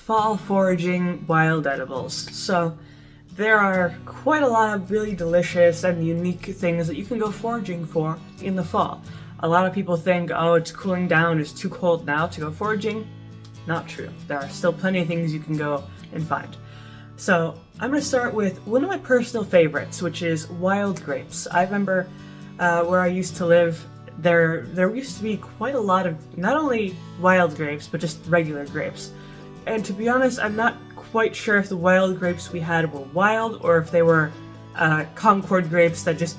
fall foraging wild edibles. So there are quite a lot of really delicious and unique things that you can go foraging for in the fall. A lot of people think, oh, it's cooling down, it's too cold now to go foraging. Not true. There are still plenty of things you can go and find. So I'm going to start with one of my personal favorites, which is wild grapes. I remember where I used to live, there used to be quite a lot of not only wild grapes, but just regular grapes. And to be honest, I'm not quite sure if the wild grapes we had were wild or if they were Concord grapes that just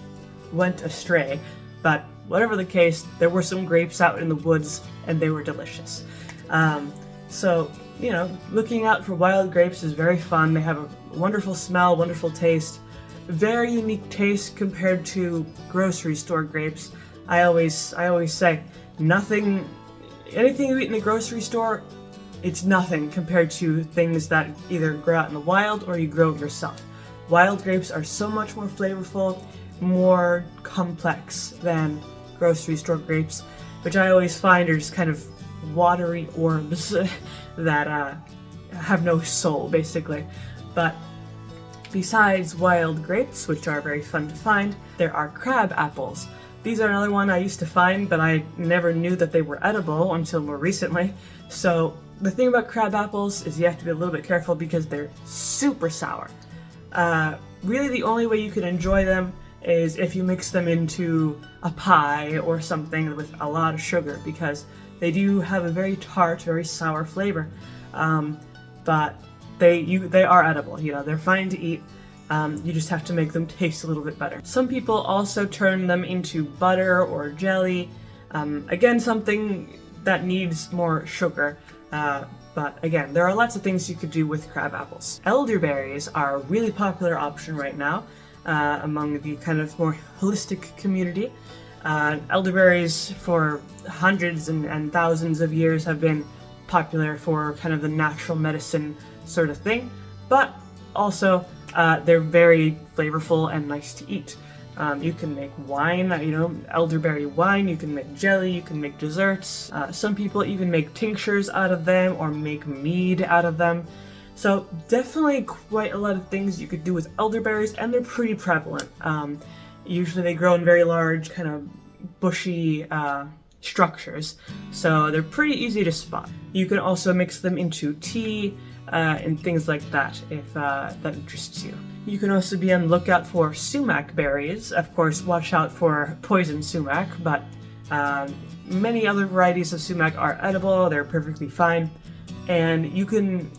went astray. But whatever the case, there were some grapes out in the woods and they were delicious. So, you know, looking out for wild grapes is very fun. They have a wonderful smell, wonderful taste, very unique taste compared to grocery store grapes. I always say anything you eat in the grocery store, it's nothing compared to things that either grow out in the wild or you grow yourself. Wild grapes are so much more flavorful, more complex than grocery store grapes, which I always find are just kind of watery orbs that have no soul, basically. But besides wild grapes, which are very fun to find, there are crab apples. These are another one I used to find, but I never knew that they were edible until more recently. So the thing about crab apples is you have to be a little bit careful because they're super sour. Really the only way you can enjoy them is if you mix them into a pie or something with a lot of sugar, because they do have a very tart, very sour flavor. But they are edible, you know, they're fine to eat. You just have to make them taste a little bit better. Some people also turn them into butter or jelly. Again, something that needs more sugar. But again, there are lots of things you could do with crab apples. Elderberries are a really popular option right now among the kind of more holistic community. Elderberries for hundreds and thousands of years have been popular for kind of the natural medicine sort of thing, but also they're very flavorful and nice to eat. You can make wine, you know, elderberry wine, you can make jelly, you can make desserts. Some people even make tinctures out of them or make mead out of them. So definitely quite a lot of things you could do with elderberries, and they're pretty prevalent. Usually they grow in very large, kind of bushy structures, so they're pretty easy to spot. You can also mix them into tea and things like that if that interests you. You can also be on the lookout for sumac berries. Of course, watch out for poison sumac, but many other varieties of sumac are edible, they're perfectly fine. And you can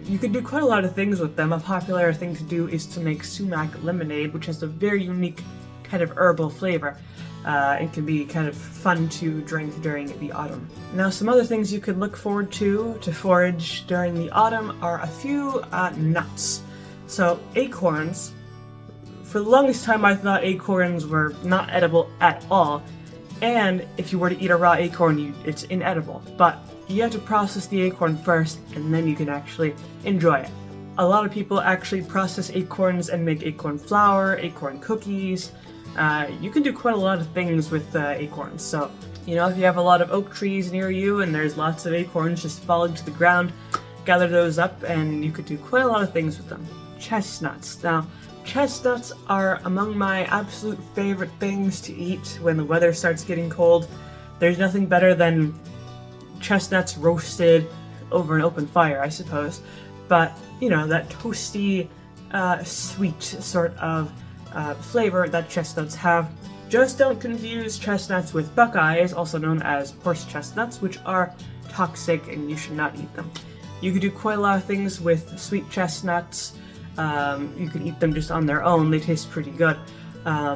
do quite a lot of things with them. A popular thing to do is to make sumac lemonade, which has a very unique kind of herbal flavor. It can be kind of fun to drink during the autumn. Now, some other things you could look forward to forage during the autumn are a few nuts. So acorns, for the longest time I thought acorns were not edible at all, and if you were to eat a raw acorn, it's inedible. But you have to process the acorn first, and then you can actually enjoy it. A lot of people actually process acorns and make acorn flour, acorn cookies. You can do quite a lot of things with acorns. So, you know, if you have a lot of oak trees near you and there's lots of acorns just falling to the ground, gather those up and you could do quite a lot of things with them. Chestnuts. Now, chestnuts are among my absolute favorite things to eat when the weather starts getting cold. There's nothing better than chestnuts roasted over an open fire, I suppose. But, you know, that toasty, sweet sort of flavor that chestnuts have. Just don't confuse chestnuts with buckeyes, also known as horse chestnuts, which are toxic and you should not eat them. You could do quite a lot of things with sweet chestnuts. You can eat them just on their own, they taste pretty good.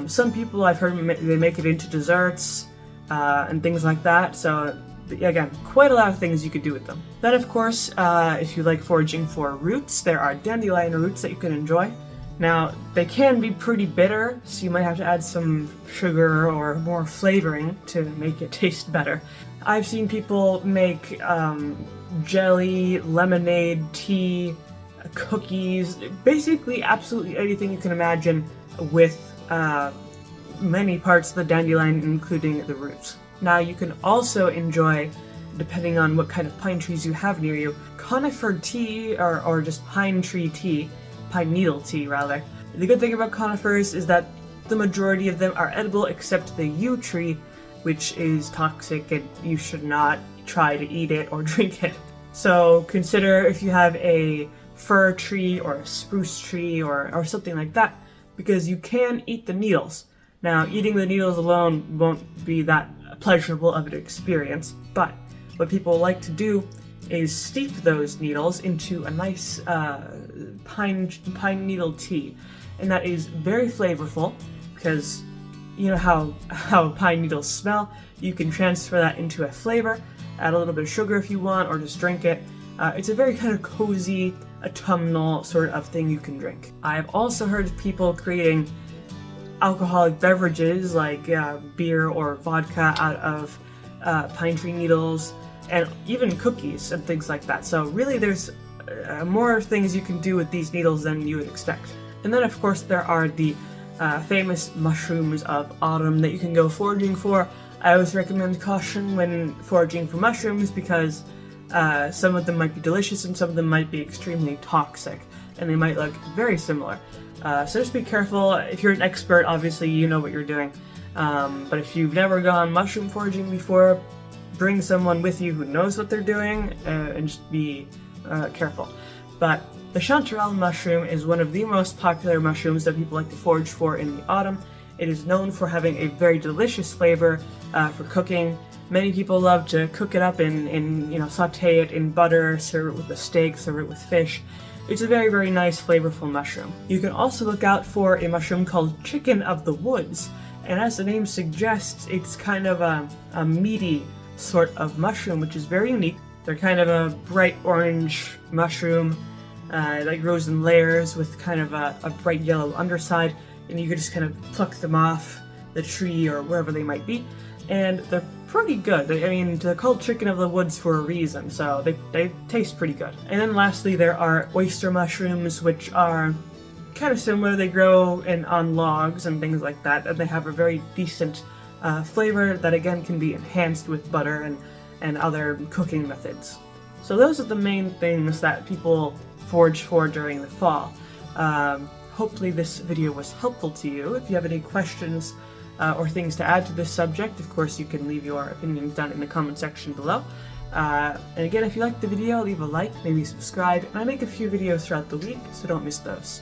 Some people I've heard they make it into desserts and things like that, so again, quite a lot of things you could do with them. Then of course, if you like foraging for roots, there are dandelion roots that you can enjoy. Now, they can be pretty bitter, so you might have to add some sugar or more flavoring to make it taste better. I've seen people make jelly, lemonade, tea, cookies, basically absolutely anything you can imagine with many parts of the dandelion, including the roots. Now, you can also enjoy depending on what kind of pine trees you have near you. Conifer tea, or just pine tree tea, pine needle tea rather. The good thing about conifers is that the majority of them are edible except the yew tree, which is toxic and you should not try to eat it or drink it. So consider if you have a fir tree or a spruce tree or something like that, because you can eat the needles. Now, eating the needles alone won't be that pleasurable of an experience, but what people like to do is steep those needles into a nice pine needle tea, and that is very flavorful because you know how pine needles smell. You can transfer that into a flavor, add a little bit of sugar if you want, or just drink it. It's a very kind of cozy, autumnal sort of thing you can drink. I've also heard of people creating alcoholic beverages like beer or vodka out of pine tree needles, and even cookies and things like that. So really there's more things you can do with these needles than you would expect. And then of course there are the famous mushrooms of autumn that you can go foraging for. I always recommend caution when foraging for mushrooms because some of them might be delicious and some of them might be extremely toxic, and they might look very similar. So just be careful. If you're an expert, obviously you know what you're doing. But if you've never gone mushroom foraging before, bring someone with you who knows what they're doing and just be careful. But the chanterelle mushroom is one of the most popular mushrooms that people like to forage for in the autumn. It is known for having a very delicious flavor for cooking. Many people love to cook it up and saute it in butter, serve it with a steak, serve it with fish. It's a very, very nice, flavorful mushroom. You can also look out for a mushroom called chicken of the woods. And as the name suggests, it's kind of a meaty sort of mushroom, which is very unique. They're kind of a bright orange mushroom that grows in layers with kind of a bright yellow underside, and you can just kind of pluck them off the tree or wherever they might be, and they're pretty good. I mean, they're called chicken of the woods for a reason, so they taste pretty good. And then lastly, there are oyster mushrooms, which are kind of similar. They grow on logs and things like that, and they have a very decent flavor that again can be enhanced with butter and other cooking methods. So those are the main things that people forage for during the fall. Hopefully this video was helpful to you. If you have any questions or things to add to this subject, of course you can leave your opinions down in the comment section below. And again, if you liked the video, leave a like, maybe subscribe, and I make a few videos throughout the week, so don't miss those.